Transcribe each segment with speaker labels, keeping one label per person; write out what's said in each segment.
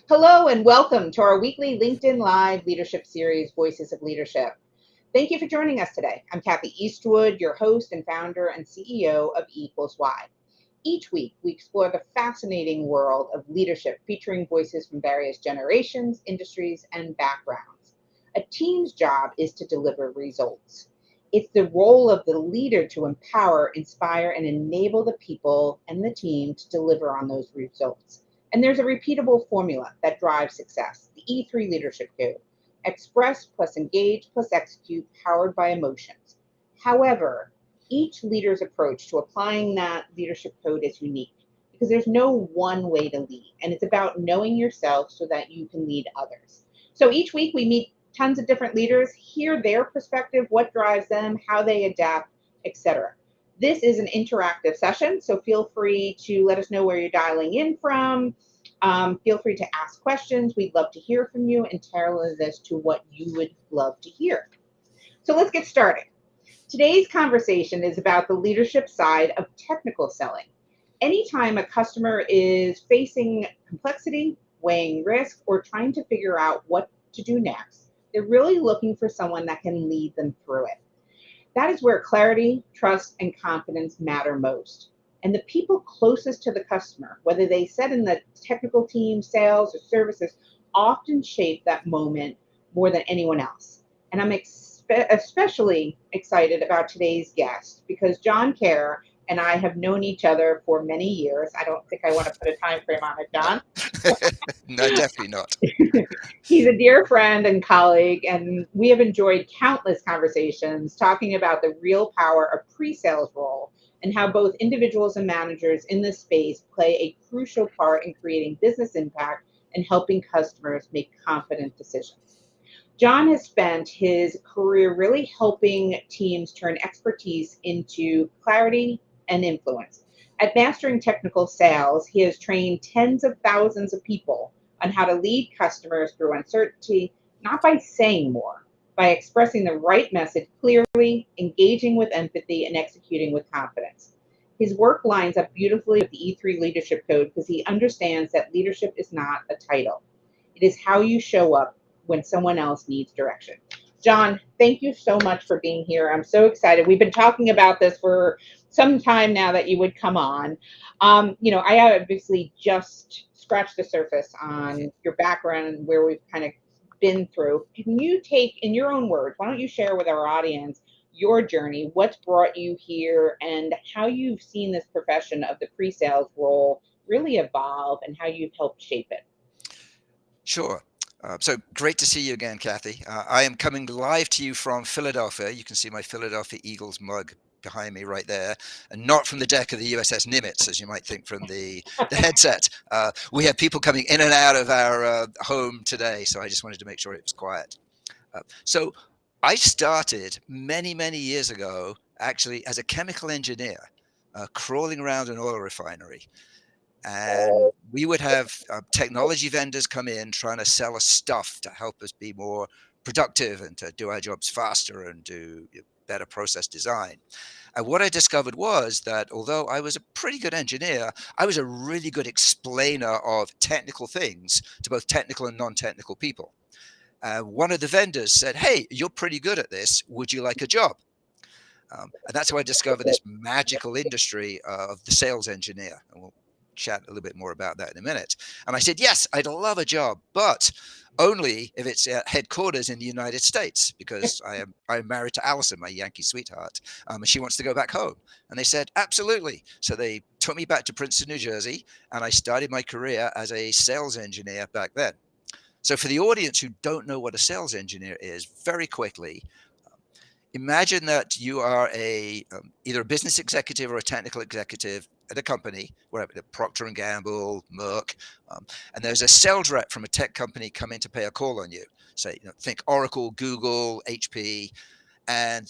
Speaker 1: Hello and welcome to our weekly LinkedIn Live leadership series, Voices of Leadership. Thank you for joining us today. I'm Kathy Eastwood, your host and founder and CEO of E equals Y. Each week, we explore the fascinating world of leadership, featuring voices from various generations, industries, and backgrounds. A team's job is to deliver results. It's the role of the leader to empower, inspire, and enable the people and the team to deliver on those results. And there's a repeatable formula that drives success, the E3 leadership code: express plus engage plus execute, powered by emotions. However, each leader's approach to applying that leadership code is unique because there's no one way to lead. And it's about knowing yourself so that you can lead others. So each week we meet tons of different leaders, hear their perspective, what drives them, how they adapt, etc. This is an interactive session, so feel free to let us know where you're dialing in from. Feel free to ask questions. We'd love to hear from you and tell us as to what you would love to hear. So let's get started. Today's conversation is about the leadership side of technical selling. Anytime a customer is facing complexity, weighing risk, or trying to figure out what to do next, they're really looking for someone that can lead them through it. That is where clarity, trust, and confidence matter most. And the people closest to the customer, whether they sit in the technical team, sales, or services, often shape that moment more than anyone else. And I'm especially excited about today's guest because John Kerr and I have known each other for many years. I don't think I want to put a time frame on it,
Speaker 2: No,
Speaker 1: John.
Speaker 2: no, definitely not.
Speaker 1: He's a dear friend and colleague, and we have enjoyed countless conversations talking about the real power of pre-sales role and how both individuals and managers in this space play a crucial part in creating business impact and helping customers make confident decisions. John has spent his career really helping teams turn expertise into clarity and influence. At Mastering Technical Sales, he has trained tens of thousands of people on how to lead customers through uncertainty, not by saying more, by expressing the right message clearly, engaging with empathy, and executing with confidence. His work lines up beautifully with the E3 leadership code because he understands that leadership is not a title. It is how you show up when someone else needs direction. John, thank you so much for being here. I'm so excited. We've been talking about this for some time now that you would come on. I obviously just scratched the surface
Speaker 2: Mhm.
Speaker 1: on your background and where we've kind of been through. Can you take, in your own words, why don't you share with our audience your journey, what's brought you here, and how you've seen this profession of the pre sales role really evolve and how you've helped shape it?
Speaker 2: Sure. So great to see you again, Kathy. I am coming live to you from Philadelphia. You can see my Philadelphia Eagles mug behind me right there, and not from the deck of the USS Nimitz, as you might think from the headset. We have people coming in and out of our home today, so I just wanted to make sure it was quiet. So I started many, many years ago, actually, as a chemical engineer, crawling around an oil refinery. And we would have technology vendors come in trying to sell us stuff to help us be more productive and to do our jobs faster and do better process design. And what I discovered was that although I was a pretty good engineer, I was a really good explainer of technical things to both technical and non-technical people. One of the vendors said, "Hey, you're pretty good at this. Would you like a job?" And that's how I discovered this magical industry of the sales engineer. And we'll chat a little bit more about that in a minute. And I said, yes, I'd love a job, but only if it's at headquarters in the United States, because I'm married to Allison, my Yankee sweetheart, and she wants to go back home. And they said, absolutely. So they took me back to Princeton, New Jersey, and I started my career as a sales engineer back then. So for the audience who don't know what a sales engineer is, very quickly, imagine that you are either a business executive or a technical executive at a company, whatever, Procter and Gamble, Merck, and there's a sales rep from a tech company coming to pay a call on you. Say, think Oracle, Google, HP, and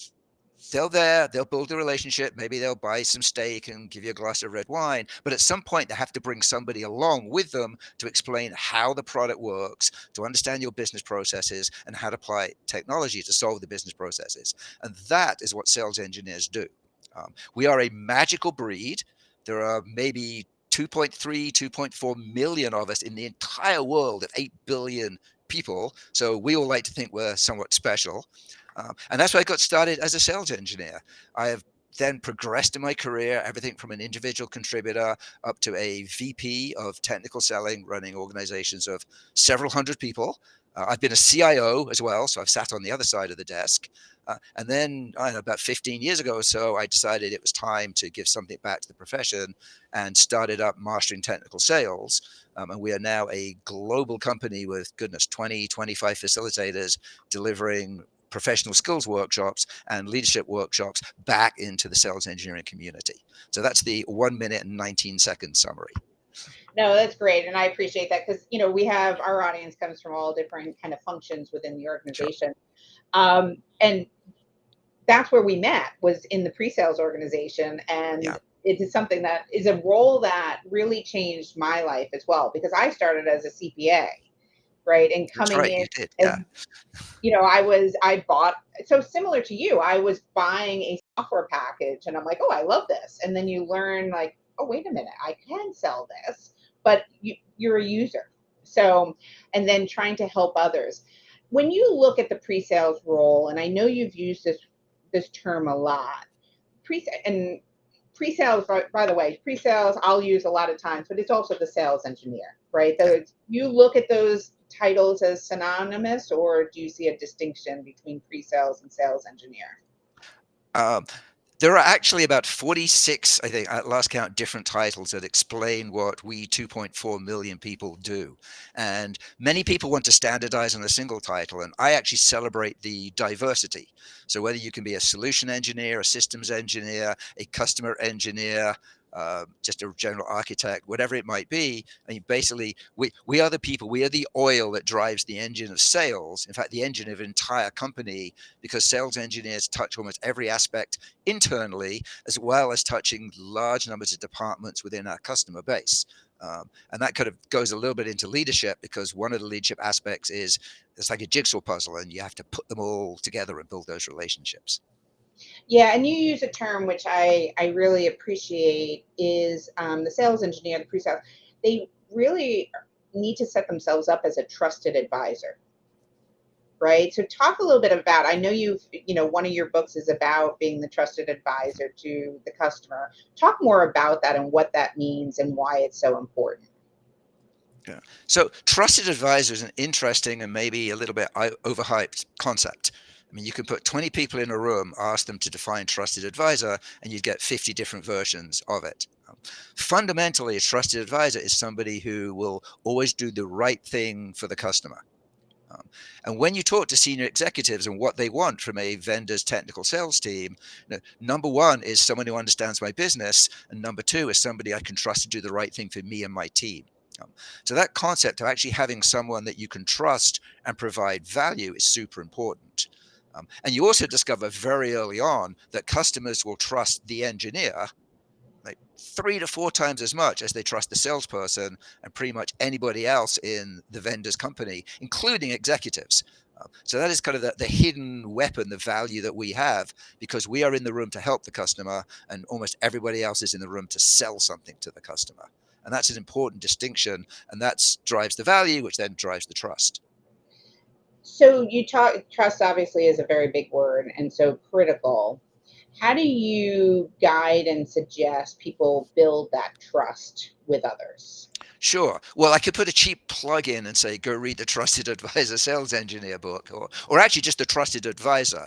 Speaker 2: they'll build a relationship. Maybe they'll buy some steak and give you a glass of red wine. But at some point, they have to bring somebody along with them to explain how the product works, to understand your business processes, and how to apply technology to solve the business processes. And that is what sales engineers do. We are a magical breed. There are maybe 2.3, 2.4 million of us in the entire world of 8 billion people. So we all like to think we're somewhat special. And that's why I got started as a sales engineer. I have then progressed in my career, everything from an individual contributor up to a VP of technical selling, running organizations of several hundred people. I've been a CIO as well, so I've sat on the other side of the desk. And then I don't know, about 15 years ago or so, I decided it was time to give something back to the profession and started up Mastering Technical Sales. And we are now a global company with, goodness, 20, 25 facilitators delivering professional skills workshops and leadership workshops back into the sales engineering community. So that's the 1 minute and 19 second summary.
Speaker 1: No, that's great. And I appreciate that because, we have our audience comes from all different kind of functions within the
Speaker 2: Sure.
Speaker 1: organization. And that's where we met was in the pre-sales organization. And
Speaker 2: Yeah.
Speaker 1: it is something that is a role that really changed my life as well, because I started as a CPA, right? And
Speaker 2: That's
Speaker 1: coming
Speaker 2: right. You
Speaker 1: in
Speaker 2: did.
Speaker 1: as,
Speaker 2: Yeah.
Speaker 1: I bought, so similar to you, I was buying a software package and I'm like, oh, I love this. And then you learn like, oh, wait a minute, I can sell this, but you're a user. So, and then trying to help others. When you look at the pre-sales role, and I know you've used this term a lot, and pre-sales, by the way, pre-sales I'll use a lot of times, but it's also the sales engineer, right?
Speaker 2: Yeah.
Speaker 1: You look at those titles as synonymous, or do you see a distinction between pre-sales and sales engineer?
Speaker 2: Um, There are actually about 46, I think, at last count, different titles that explain what we 2.4 million people do. And many people want to standardize on a single title, and I actually celebrate the diversity. So whether you can be a solution engineer, a systems engineer, a customer engineer, just a general architect, whatever it might be. I mean, basically, we are the people, we are the oil that drives the engine of sales. In fact, the engine of an entire company, because sales engineers touch almost every aspect internally, as well as touching large numbers of departments within our customer base. And that kind of goes a little bit into leadership, because one of the leadership aspects is it's like a jigsaw puzzle and you have to put them all together and build those relationships.
Speaker 1: Yeah, and you use a term which I really appreciate is the sales engineer, the pre-sales. They really need to set themselves up as a trusted advisor, right? So talk a little bit about, I know one of your books is about being the trusted advisor to the customer. Talk more about that and what that means and why it's so important.
Speaker 2: Yeah. So trusted advisor is an interesting and maybe a little bit overhyped concept. I mean, you can put 20 people in a room, ask them to define trusted advisor, and you'd get 50 different versions of it. Fundamentally, a trusted advisor is somebody who will always do the right thing for the customer. Um, and when you talk to senior executives and what they want from a vendor's technical sales team, number one is someone who understands my business, and number two is somebody I can trust to do the right thing for me and my team. Um, so that concept of actually having someone that you can trust and provide value is super important. And you also discover very early on that customers will trust the engineer like 3 to 4 times as much as they trust the salesperson and pretty much anybody else in the vendor's company, including executives. So that is kind of the hidden weapon, the value that we have, because we are in the room to help the customer, and almost everybody else is in the room to sell something to the customer. And that's an important distinction, and that drives the value, which then drives the trust.
Speaker 1: So you talk trust obviously is a very big word and so critical. How do you guide and suggest people build that trust with others?
Speaker 2: Sure. Well, I could put a cheap plug in and say, go read the Trusted Advisor Sales Engineer book, or actually just the Trusted Advisor,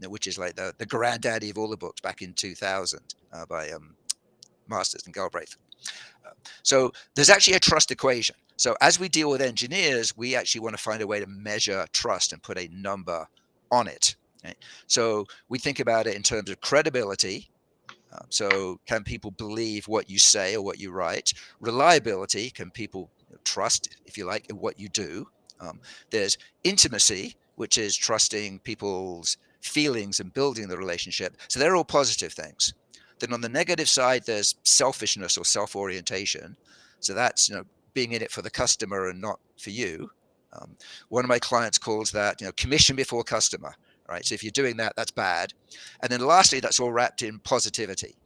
Speaker 2: which is like the granddaddy of all the books back in 2000 by Masters and Galbraith. So there's actually a trust equation. So as we deal with engineers, we actually want to find a way to measure trust and put a number on it. Okay? So we think about it in terms of credibility. So, can people believe what you say or what you write? Reliability, can people trust, if you like, in what you do? Um, there's intimacy, which is trusting people's feelings and building the relationship. So, they're all positive things. Then on the negative side, there's selfishness or self orientation. So, that's being in it for the customer and not for you. Um, One of my clients calls that commission before customer. Right. So if you're doing that, that's bad. And then lastly, that's all wrapped in positivity.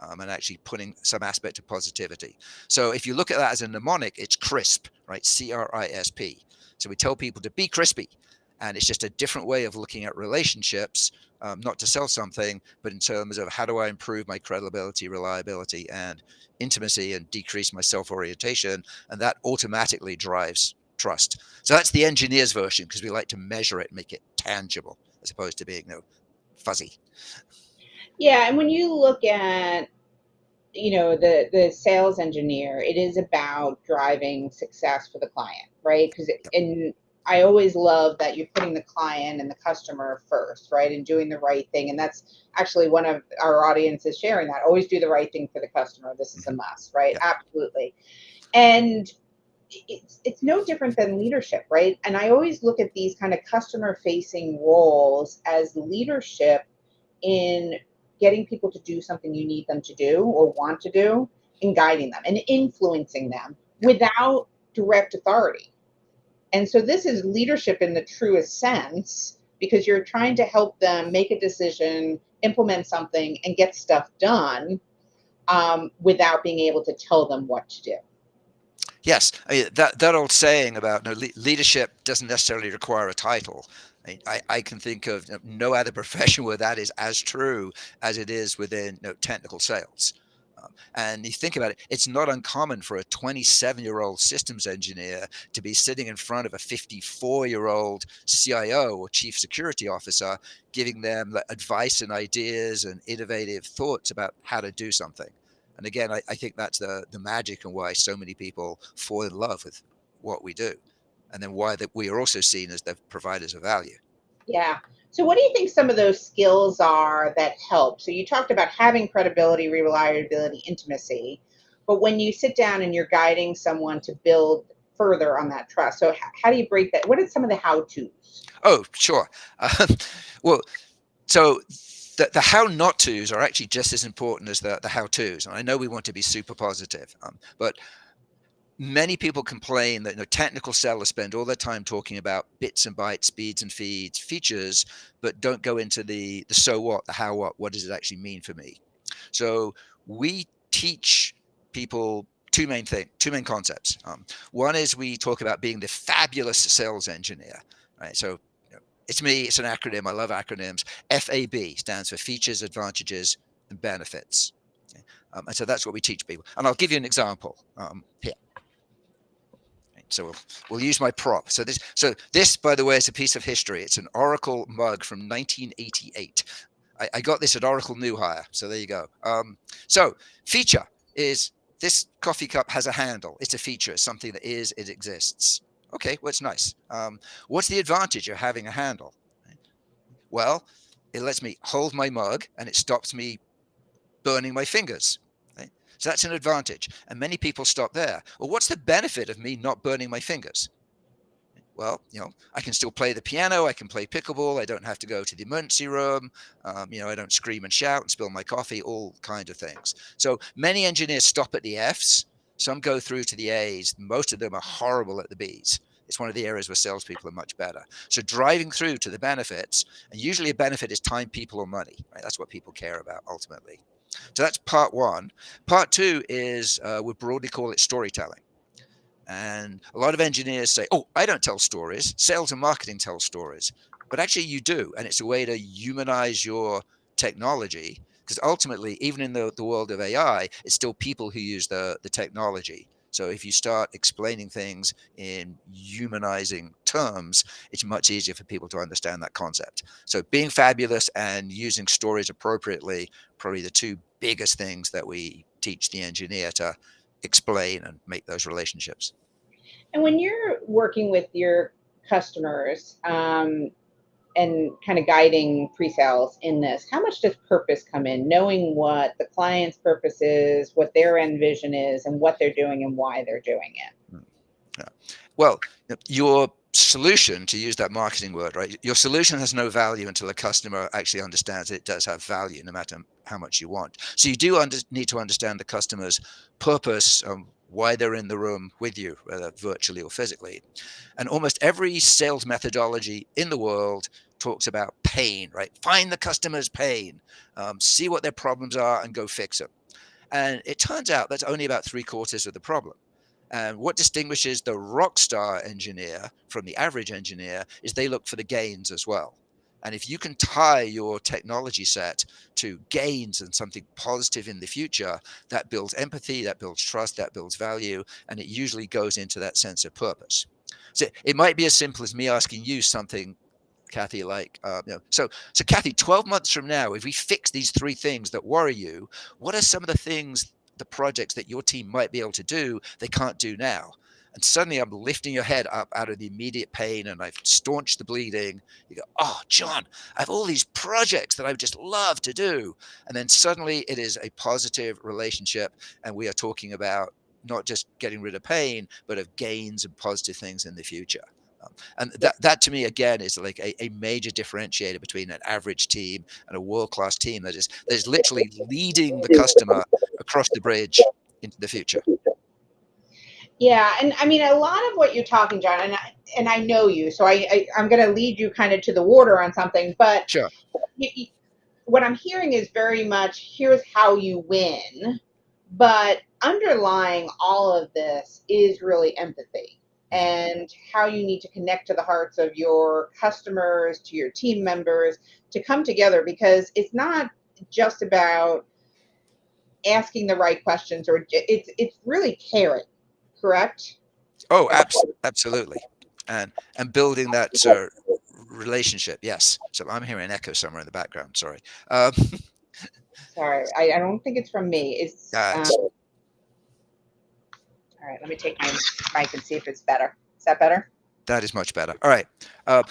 Speaker 2: and actually putting some aspect of positivity. So if you look at that as a mnemonic, it's CRISP, right? CRISP. So we tell people to be crispy. And it's just a different way of looking at relationships, not to sell something, but in terms of how do I improve my credibility, reliability, and intimacy and decrease my self-orientation. And that automatically drives trust. So that's the engineer's version, because we like to measure it, make it tangible, as opposed to being fuzzy.
Speaker 1: Yeah, and when you look at the sales engineer, it is about driving success for the client, right? Because
Speaker 2: Yep.
Speaker 1: and I always love that you're putting the client and the customer first, right, and doing the right thing. And that's actually one of our audiences sharing that. Always do the right thing for the customer. This is a
Speaker 2: Mm-hmm.
Speaker 1: must, right?
Speaker 2: Yep.
Speaker 1: Absolutely. And it's no different than leadership, right? And I always look at these kind of customer facing roles as leadership in getting people to do something you need them to do or want to do, and guiding them and influencing them
Speaker 2: Yep.
Speaker 1: without direct authority. And so this is leadership in the truest sense, because you're trying to help them make a decision, implement something, and get stuff done, without being able to tell them what to do.
Speaker 2: Yes, that old saying about leadership doesn't necessarily require a title. I can think of no other profession where that is as true as it is within technical sales. And you think about it, it's not uncommon for a 27-year-old systems engineer to be sitting in front of a 54-year-old CIO or chief security officer, giving them advice and ideas and innovative thoughts about how to do something. And again, I think that's the magic, and why so many people fall in love with what we do, and then why that we are also seen as the providers of value.
Speaker 1: Yeah. So, what do you think some of those skills are that help? So, you talked about having credibility, reliability, intimacy, but when you sit down and you're guiding someone to build further on that trust, so how do you break that? What are some of the how tos?
Speaker 2: Oh, sure. Um, well, so the how not tos are actually just as important as the how tos. And I know we want to be super positive, but many people complain that technical sellers spend all their time talking about bits and bytes, speeds and feeds, features, but don't go into the so what, the how what does it actually mean for me? So we teach people two main concepts. One is we talk about being the fabulous sales engineer, right? So it's me, it's an acronym. I love acronyms. FAB stands for features, advantages, and benefits. Okay. And so that's what we teach people. And I'll give you an example here. So we'll use my prop. So this, by the way, is a piece of history. It's an Oracle mug from 1988. I got this at Oracle New Hire. So there you go. So feature is this coffee cup has a handle. It's a feature. It's something that is, it exists. Okay, well, it's nice. What's the advantage of having a handle? Well, it lets me hold my mug and it stops me burning my fingers. Right? So that's an advantage. And many people stop there. Well, what's the benefit of me not burning my fingers? Well, I can still play the piano. I can play pickleball. I don't have to go to the emergency room. I don't scream and shout and spill my coffee, all kinds of things. So many engineers stop at the F's. Some go through to the A's. Most of them are horrible at the B's. It's one of the areas where salespeople are much better. So driving through to the benefits, and usually a benefit is time, people, or money. Right? That's what people care about ultimately. So that's part one. Part two is we broadly call it storytelling. And a lot of engineers say, oh, I don't tell stories. Sales and marketing tell stories. But actually, you do. And it's a way to humanize your technology. Because ultimately, even in the world of AI, it's still people who use the technology. So if you start explaining things in humanizing terms, it's much easier for people to understand that concept. So being fabulous and using stories appropriately, probably the two biggest things that we teach the engineer to explain and make those relationships.
Speaker 1: And when you're working with your customers, and kind of guiding pre-sales in this, how much does purpose come in? Knowing what the client's purpose is, what their end vision is, and what they're doing and why they're doing it.
Speaker 2: Mm. Yeah. Well, your solution, to use that marketing word, right? Your solution has no value until the customer actually understands it does have value, no matter how much you want. So you do need to understand the customer's purpose, why they're in the room with you, whether virtually or physically. And almost every sales methodology in the world talks about pain, right? Find the customer's pain, see what their problems are, and go fix them. And it turns out that's only about 3/4 of the problem. And what distinguishes the rock star engineer from the average engineer is they look for the gains as well. And if you can tie your technology set to gains and something positive in the future, that builds empathy, that builds trust, that builds value, and it usually goes into that sense of purpose. So it might be as simple as me asking you something, Kathy, like, so Kathy, 12 months from now, if we fix these three things that worry you, what are some of the things, the projects that your team might be able to do they can't do now? And suddenly I'm lifting your head up out of the immediate pain and I've staunched the bleeding. You go, oh, John, I have all these projects that I would just love to do. And then suddenly it is a positive relationship. And we are talking about not just getting rid of pain, but of gains and positive things in the future. And that to me again is like a major differentiator between an average team and a world-class team that is literally leading the customer across the bridge into the future.
Speaker 1: Yeah, and I mean a lot of what you're talking, John, and I know you, so I'm going to lead you kind of to the water on something, but
Speaker 2: Sure.
Speaker 1: you, what I'm hearing is very much here's how you win, but underlying all of this is really empathy
Speaker 2: Mm-hmm.
Speaker 1: and how you need to connect to the hearts of your customers, to your team members, to come together because it's not just about asking the right questions or it's really caring, correct?
Speaker 2: Oh, absolutely. And building that relationship. Yes. So I'm hearing an echo somewhere in the background. Sorry. Um,
Speaker 1: Sorry, I don't think it's from me. It's
Speaker 2: it's
Speaker 1: all right. Let me take my mic and see if it's better. Is that better?
Speaker 2: That is much better. All right.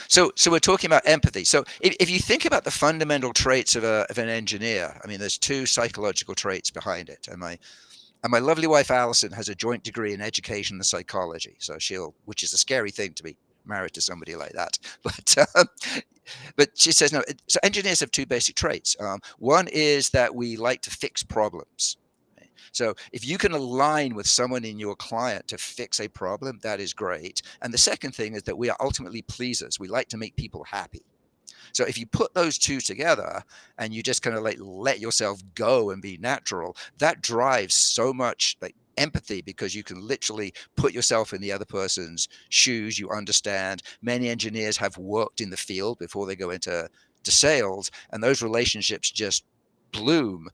Speaker 2: So we're talking about empathy. So if you think about the fundamental traits of an engineer, I mean, there's two psychological traits behind it. And my lovely wife Alison has a joint degree in education and psychology. So which is a scary thing to be married to somebody like that. But she says no. So engineers have two basic traits. One is that we like to fix problems. So if you can align with someone in your client to fix a problem, that is great. And the second thing is that we are ultimately pleasers. We like to make people happy. So if you put those two together and you just kind of like let yourself go and be natural, that drives so much like empathy because you can literally put yourself in the other person's shoes. You understand. Many engineers have worked in the field before they go into sales, and those relationships just bloom.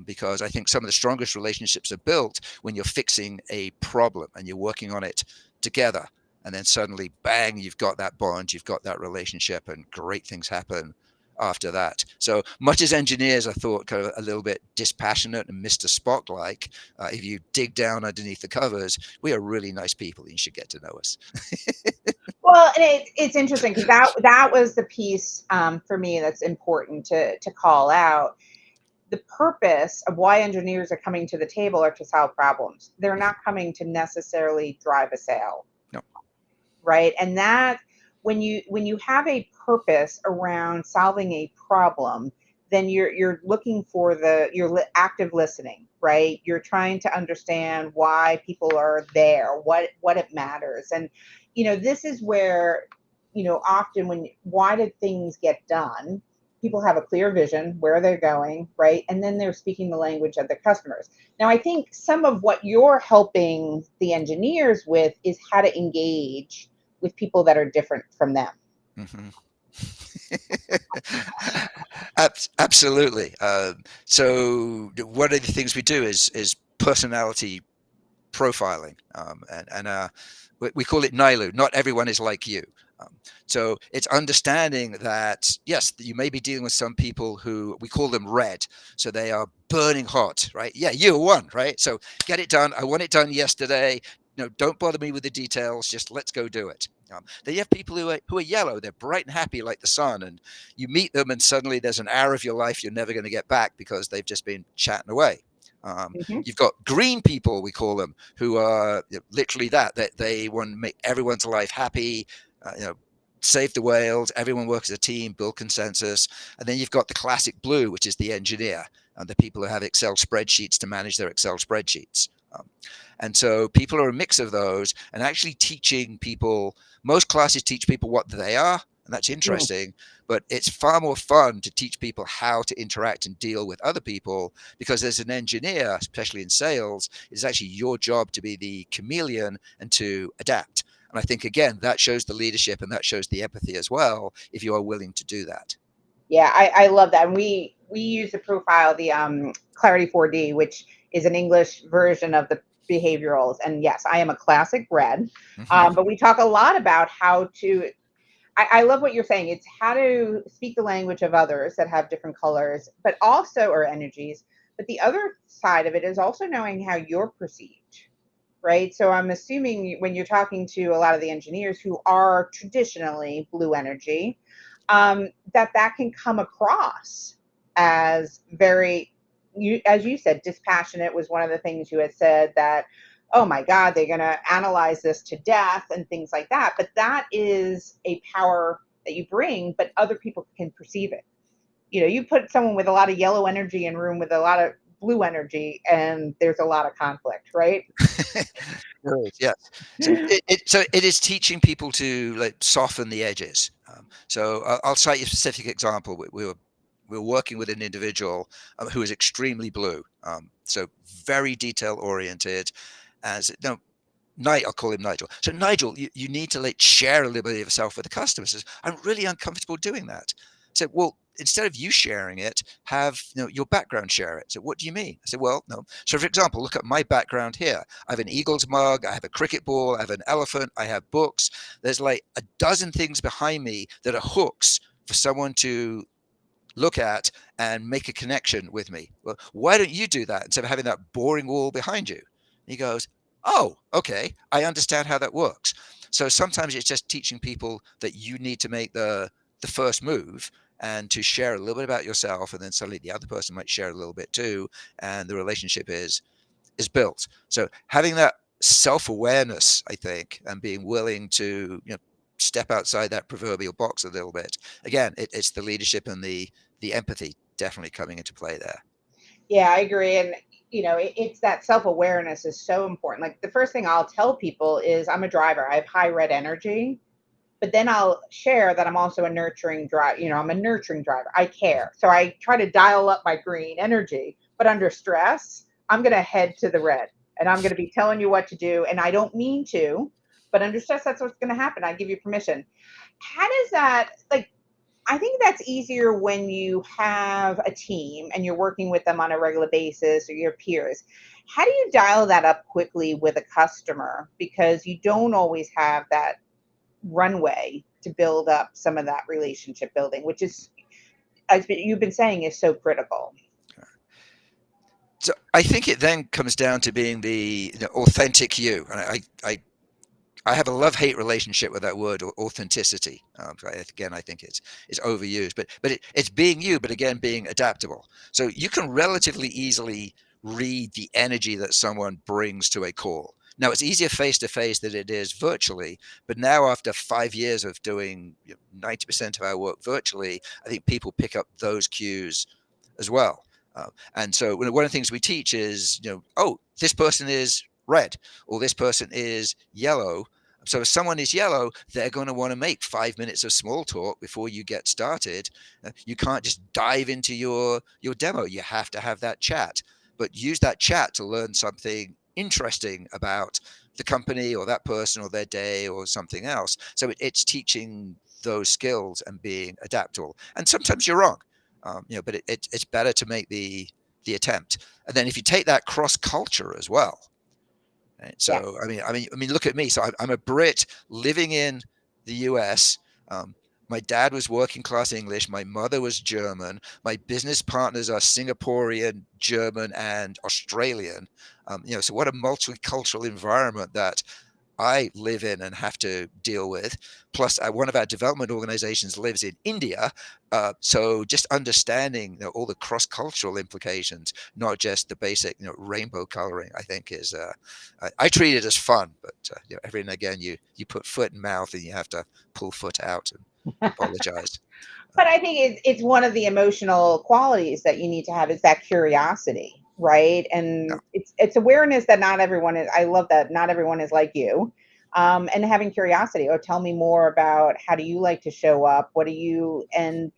Speaker 2: Because I think some of the strongest relationships are built when you're fixing a problem and you're working on it together, and then suddenly bang, you've got that bond, you've got that relationship, and great things happen after that. So much as engineers are thought kind of a little bit dispassionate and Mr. Spock like, if you dig down underneath the covers, we are really nice people and you should get to know us.
Speaker 1: Well, and it's interesting because that was the piece for me that's important to call out. The purpose of why engineers are coming to the table are to solve problems. They're not coming to necessarily drive a sale,
Speaker 2: No.
Speaker 1: right? And that when you have a purpose around solving a problem, then you're looking for active listening, right? You're trying to understand why people are there, what it matters, and this is where often when why did things get done? People have a clear vision where they're going, right? And then they're speaking the language of the customers. Now, I think some of what you're helping the engineers with is how to engage with people that are different from them.
Speaker 2: Mm-hmm. Absolutely. So one of the things we do is personality profiling, and we call it NILU. Not everyone is like you. Um, so it's understanding that yes, you may be dealing with some people who we call them red. So they are burning hot, right? Yeah, you're one, right? So get it done. I want it done yesterday. Don't bother me with the details. Just let's go do it. Then you have people who are yellow. They're bright and happy like the sun, and you meet them, and suddenly there's an hour of your life you're never going to get back because they've just been chatting away.
Speaker 1: Mm-hmm.
Speaker 2: You've got green people, we call them, who are literally that they want to make everyone's life happy, save the whales, everyone works as a team, build consensus. And then you've got the classic blue, which is the engineer and the people who have Excel spreadsheets to manage their Excel spreadsheets. And so people are a mix of those, and actually teaching people, most classes teach people what they are, and that's
Speaker 1: Mm.
Speaker 2: interesting. But it's far more fun to teach people how to interact and deal with other people, because as an engineer, especially in sales, it's actually your job to be the chameleon and to adapt. And I think, again, that shows the leadership and that shows the empathy as well, if you are willing to do that.
Speaker 1: Yeah, I love that. And we use the profile, the Clarity 4D, which is an English version of the behaviorals. And yes, I am a classic red.
Speaker 2: Hmm.
Speaker 1: But we talk a lot about how to. I love what you're saying. It's how to speak the language of others that have different colors, but also or energies. But the other side of it is also knowing how you're perceived, right? So I'm assuming when you're talking to a lot of the engineers who are traditionally blue energy, that can come across as very, as you said, dispassionate was one of the things you had said, that, oh my God, they're going to analyze this to death and things like that. But that is a power that you bring, but other people can perceive it. You put someone with a lot of yellow energy in a room with a lot of blue energy, and there's a lot of conflict, right?
Speaker 2: Right, yes. So it is teaching people to like soften the edges. So I'll cite you a specific example. We were working with an individual who is extremely blue, so very detail oriented. As no, I'll call him Nigel. So Nigel, you need to like share a little bit of yourself with the customer. Says, I'm really uncomfortable doing that. I said, well, instead of you sharing it, have your background share it. So what do you mean? I said, well, no. So for example, look at my background here. I have an Eagles mug, I have a cricket ball, I have an elephant, I have books. There's like a dozen things behind me that are hooks for someone to look at and make a connection with me. Well, why don't you do that instead of having that boring wall behind you? And he goes, oh, okay, I understand how that works. So sometimes it's just teaching people that you need to make the first move and to share a little bit about yourself, and then suddenly the other person might share a little bit too, and the relationship is built. So having that self-awareness, I think, and being willing to step outside that proverbial box a little bit. Again, it's the leadership and the empathy definitely coming into play there.
Speaker 1: Yeah, I agree. And, it's that self awareness is so important. Like the first thing I'll tell people is I'm a driver, I have high red energy, but then I'll share that I'm also a nurturing driver. I'm a nurturing driver. I care. So I try to dial up my green energy, but under stress, I'm going to head to the red and I'm going to be telling you what to do. And I don't mean to, but under stress, that's what's going to happen. I give you permission. How does that, like, I think that's easier when you have a team and you're working with them on a regular basis or your peers. How do you dial that up quickly with a customer? Because you don't always have that runway to build up some of that relationship building, which is, as you've been saying, is so critical.
Speaker 2: So I think it then comes down to being the authentic you. And I have a love-hate relationship with that word, authenticity. Again, I think it's overused, but it's being you, but again, being adaptable. So you can relatively easily read the energy that someone brings to a call. Now, it's easier face to face than it is virtually, but now after 5 years of doing 90% of our work virtually, I think people pick up those cues as well. And so one of the things we teach is, oh, this person is red or this person is yellow. So if someone is yellow, they're going to want to make 5 minutes of small talk before you get started. You can't just dive into your demo. You have to have that chat, but use that chat to learn something interesting about the company or that person or their day or something else. So it's teaching those skills and being adaptable. And sometimes you're wrong, but it's better to make the attempt. And then if you take that cross culture as well, right? So
Speaker 1: Yes.
Speaker 2: I mean, look at me. So I'm a Brit living in the U.S. Um, my dad was working class English. My mother was German. My business partners are Singaporean, German, and Australian. So what a multicultural environment that I live in and have to deal with. Plus, one of our development organizations lives in India. So just understanding all the cross-cultural implications, not just the basic rainbow coloring, I think is I treat it as fun, but every and again you put foot in mouth and you have to pull foot out and apologize.
Speaker 1: But I think it's one of the emotional qualities that you need to have is that curiosity, right?
Speaker 2: Yeah.
Speaker 1: And it's awareness that not everyone is. I love that not everyone is like you. and having curiosity. Oh, tell me more about how do you like to show up? What do you, and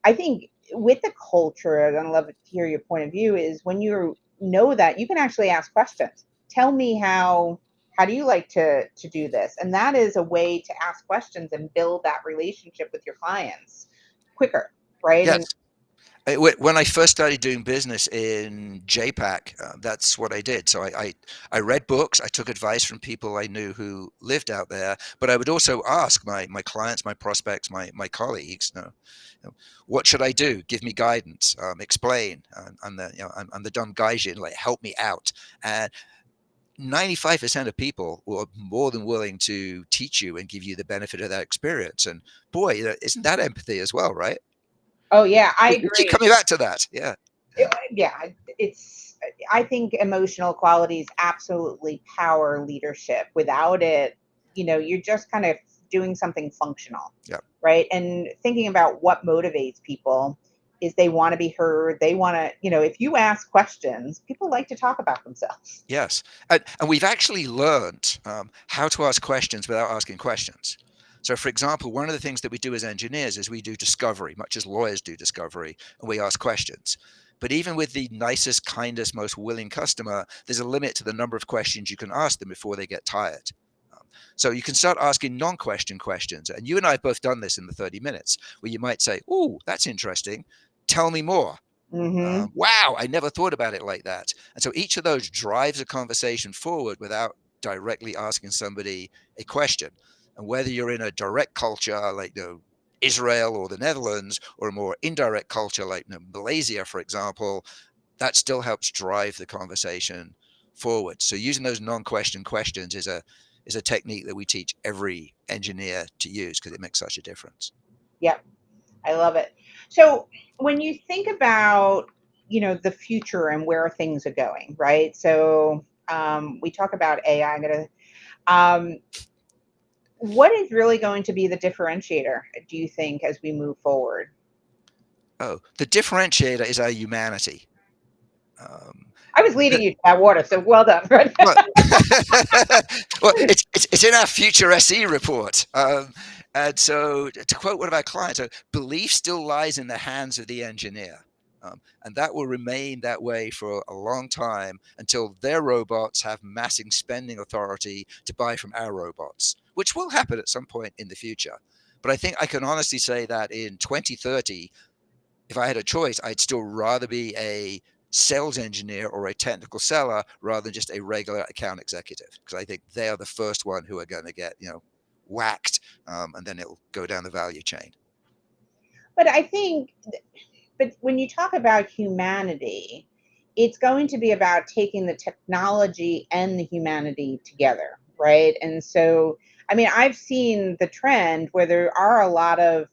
Speaker 1: I think with the culture, and I love to hear your point of view, is when you know that you can actually ask questions. Tell me how do you like to do this? And that is a way to ask questions and build that relationship with your clients quicker, right?
Speaker 2: Yes.
Speaker 1: And
Speaker 2: When I first started doing business in JPAC, that's what I did. So I read books, I took advice from people I knew who lived out there, but I would also ask my clients, my prospects, my colleagues, what should I do? Give me guidance, explain. I'm the dumb gaijin, like help me out. And 95% of people are more than willing to teach you and give you the benefit of that experience. And boy, isn't that empathy as well, right?
Speaker 1: oh yeah, I
Speaker 2: We keep
Speaker 1: agree.
Speaker 2: coming back to that. Yeah.
Speaker 1: Yeah, it's, I think emotional qualities absolutely power leadership. Without it, you're just kind of doing something functional,
Speaker 2: Yeah.
Speaker 1: right? And thinking about what motivates people is they want to be heard. They want to, if you ask questions, people like to talk about themselves.
Speaker 2: Yes. And we've actually learned how to ask questions without asking questions. So, for example, one of the things that we do as engineers is we do discovery, much as lawyers do discovery, and we ask questions. But even with the nicest, kindest, most willing customer, there's a limit to the number of questions you can ask them before they get tired. So you can start asking non-question questions. And you and I have both done this in the 30 minutes, where you might say, "Oh, that's interesting. Tell me more."
Speaker 1: Hmm.
Speaker 2: Wow, I never thought about it like that. And so each of those drives a conversation forward without directly asking somebody a question. And whether you're in a direct culture like Israel or the Netherlands, or a more indirect culture like Malaysia, for example, that still helps drive the conversation forward. So using those non-question questions is a technique that we teach every engineer to use because it makes such a difference.
Speaker 1: Yep, I love it. So when you think about, the future and where things are going, right? So we talk about AI. I'm gonna. What is really going to be the differentiator, do you think, as we move forward?
Speaker 2: Oh, the differentiator is our humanity. Um,
Speaker 1: I was leading
Speaker 2: the,
Speaker 1: you to that water, so well done.
Speaker 2: well, well, it's in our future SE report. And so, to quote one of our clients, belief still lies in the hands of the engineer. And that will remain that way for a long time until their robots have massing spending authority to buy from our robots, which will happen at some point in the future. But I think I can honestly say that in 2030, if I had a choice, I'd still rather be a sales engineer or a technical seller rather than just a regular account executive, because I think they are the first one who are going to get whacked, and then it'll go down the value chain.
Speaker 1: But I think, but when you talk about humanity, it's going to be about taking the technology and the humanity together, right? And so, I mean, I've seen the trend where there are a lot of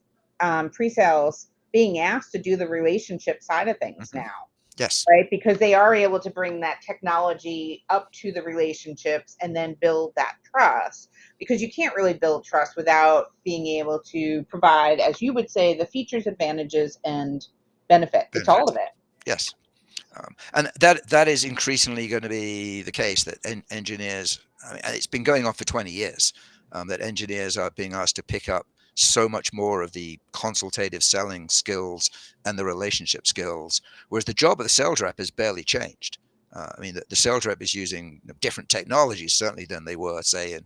Speaker 1: pre-sales being asked to do the relationship side of things
Speaker 2: Hmm.
Speaker 1: now,
Speaker 2: Yes,
Speaker 1: right? Because they are able to bring that technology up to the relationships and then build that trust. Because you can't really build trust without being able to provide, as you would say, the features, advantages, and benefit. It's all
Speaker 2: benefits.
Speaker 1: of it.
Speaker 2: Yes. And that is increasingly going to be the case that engineers, I mean, and it's been going on for 20 years, that engineers are being asked to pick up so much more of the consultative selling skills and the relationship skills, whereas the job of the sales rep has barely changed. I mean, the sales rep is using different technologies, certainly than they were, say, in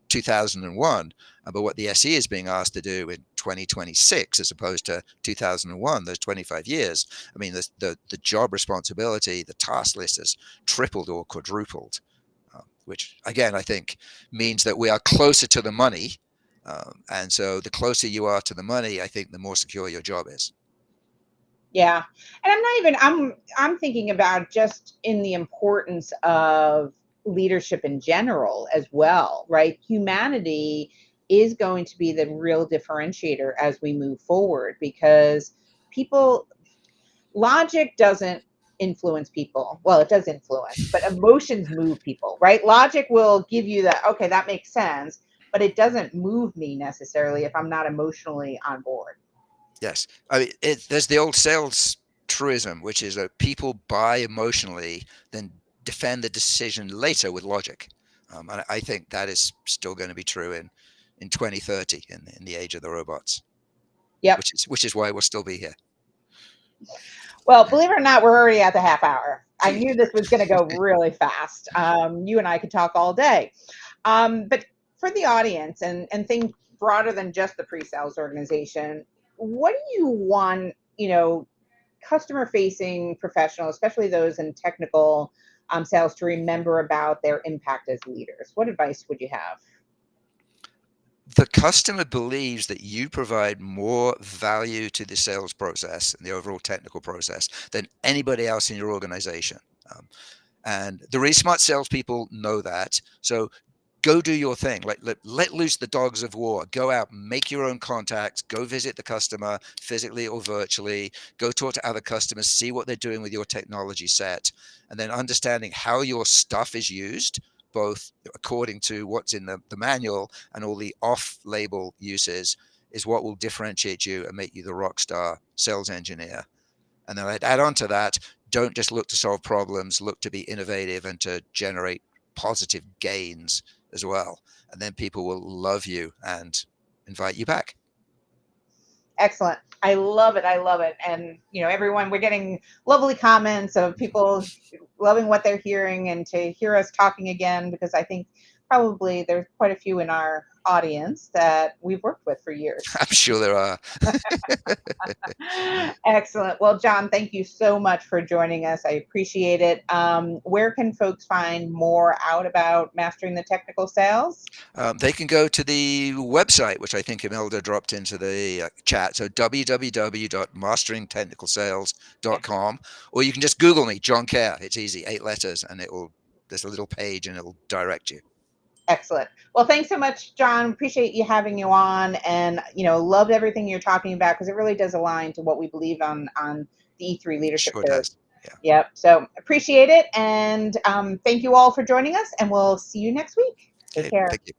Speaker 2: 2001. But what the SE is being asked to do in 2026, as opposed to 2001, those 25 years, I mean, the job responsibility, the task list has tripled or quadrupled, which again I think means that we are closer to the money, and so the closer you are to the money, I think the more secure your job is.
Speaker 1: Yeah. And I'm thinking about just in the importance of leadership in general as well, right? Humanity is going to be the real differentiator as we move forward because people logic doesn't influence people. Well, it does influence, but emotions move people, right? Logic will give you that, okay, that makes sense, but it doesn't move me necessarily if I'm not emotionally on board.
Speaker 2: Yes, I mean, there's the old sales truism, which is that people buy emotionally, then defend the decision later with logic. And I think that is still going to be true in 2030 in the age of the robots,
Speaker 1: Yep.
Speaker 2: which is why we'll still be here.
Speaker 1: Well, believe it or not, we're already at the half hour. I
Speaker 2: Gee,
Speaker 1: knew this was going to go really fast. You and I could talk all day. But for the audience and think broader than just the pre-sales organization, what do you want, customer facing professionals, especially those in technical sales, to remember about their impact as leaders? What advice would you have?
Speaker 2: the customer believes that you provide more value to the sales process and the overall technical process than anybody else in your organization. Um, and the really smart salespeople know that. So go do your thing. Like let loose the dogs of war. Go out, make your own contacts. Go visit the customer physically or virtually. Go talk to other customers. See what they're doing with your technology set, and then understanding how your stuff is used, both according to what's in the manual and all the off-label uses, is what will differentiate you and make you the rock star sales engineer. And then I'd add on to that, don't just look to solve problems, look to be innovative and to generate positive gains as well. And then people will love you and invite you back.
Speaker 1: Excellent. I love it. I love it. And, everyone, we're getting lovely comments of people loving what they're hearing and to hear us talking again, because I think probably there's quite a few in our audience that we've worked with for years.
Speaker 2: I'm sure there are.
Speaker 1: Excellent. Well, John, thank you so much for joining us. I appreciate it. Where can folks find more out about mastering the technical sales?
Speaker 2: They can go to the website, which I think Imelda dropped into the chat. So www.masteringtechnicalsales.com, or you can just Google me, John Kerr. It's easy, 8 letters, and there's a little page and it'll direct you.
Speaker 1: Excellent. Well, thanks so much, John. Appreciate you having you on, and loved everything you're talking about, because it really does align to what we believe on the E3 leadership
Speaker 2: Sure
Speaker 1: series.
Speaker 2: does. Yeah.
Speaker 1: Yep. So appreciate it, and thank you all for joining us, and we'll see you next week. Take
Speaker 2: Okay.
Speaker 1: care.
Speaker 2: Thank you.